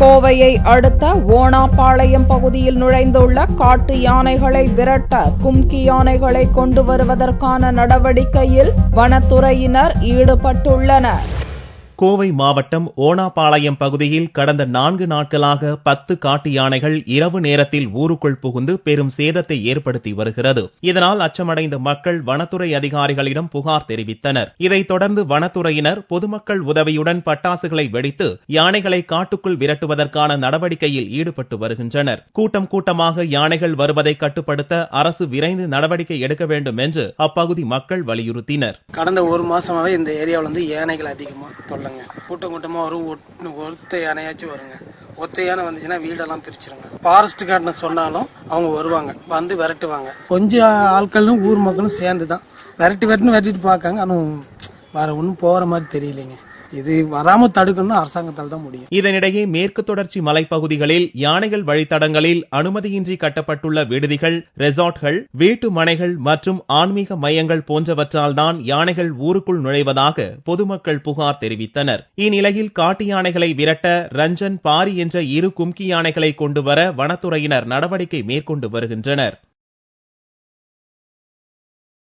கோவையை அடுத்த ஓணாபாளையம் பகுதியில் நுழைந்துள்ள காட்டு யானைகளை விரட்ட கும்கி யானைகளை கொண்டு வருவதற்கான நடவடிக்கையில் வனத்துறையினர் ஈடுபட்டுள்ளனர். கோவை மாவட்டம் ஓணாபாளையம் பகுதியில் கடந்த 4 நாட்களாக 10 காட்டு யானைகள் இரவு நேரத்தில் ஊருக்குள் புகுந்து பெரும் சேதத்தை ஏற்படுத்தி வருகிறது. இதனால் அச்சமடைந்த மக்கள் வனத்துறை அதிகாரிகளிடம் புகார் தெரிவித்தனர். இதைத் தொடர்ந்து வனத்துறையினர் பொதுமக்கள் உதவியுடன் பட்டாசுகளை வெடித்து யானைகளை காட்டுக்குள் விரட்டுவதற்கான நடவடிக்கையில் ஈடுபட்டு வருகின்றனர். கூட்டம் கூட்டமாக யானைகள் வருவதை கட்டுப்படுத்த அரசு விரைந்து நடவடிக்கை எடுக்க வேண்டும் என்று அப்பகுதி மக்கள் வலியுறுத்தினர். கடந்த 1 மாசமாவே இந்த ஏரியாவில் யானைகள் அதிகமா கூட்டம் கூட்டமா வரும். ஒத்த யானையாச்சும் வருங்க. ஒத்த யானை வந்துச்சுன்னா வீடெல்லாம் பிரிச்சிருங்க. ஃபாரஸ்ட் கார்டுன்னு சொன்னாலும் அவங்க வருவாங்க, வந்து விரட்டுவாங்க. கொஞ்சம் ஆட்களும் ஊர் மக்களும் சேர்ந்துதான் விரட்டிட்டு பார்க்காங்க. ஆனால் வேற ஒன்றும் போற மாதிரி தெரியலைங்க. இது வராம தடுக்கணும் அரசாங்கத்தால் தான் முடியும். இதனிடையே மேற்கு தொடர்ச்சி மலைப்பகுதிகளில் யானைகள் வழித்தடங்களில் அனுமதியின்றி கட்டப்பட்டுள்ள விடுதிகள், ரெசார்ட்கள், வீட்டு மனைகள் மற்றும் ஆன்மீக மையங்கள் போன்றவற்றால் தான் யானைகள் ஊருக்குள் நுழைவதாக பொதுமக்கள் புகார் தெரிவித்தனர். இந்நிலையில் காட்டு யானைகளை விரட்ட ரஞ்சன், பாரி என்ற 2 கும்கி யானைகளை கொண்டு வர வனத்துறையினர் நடவடிக்கை மேற்கொண்டு வருகின்றனர்.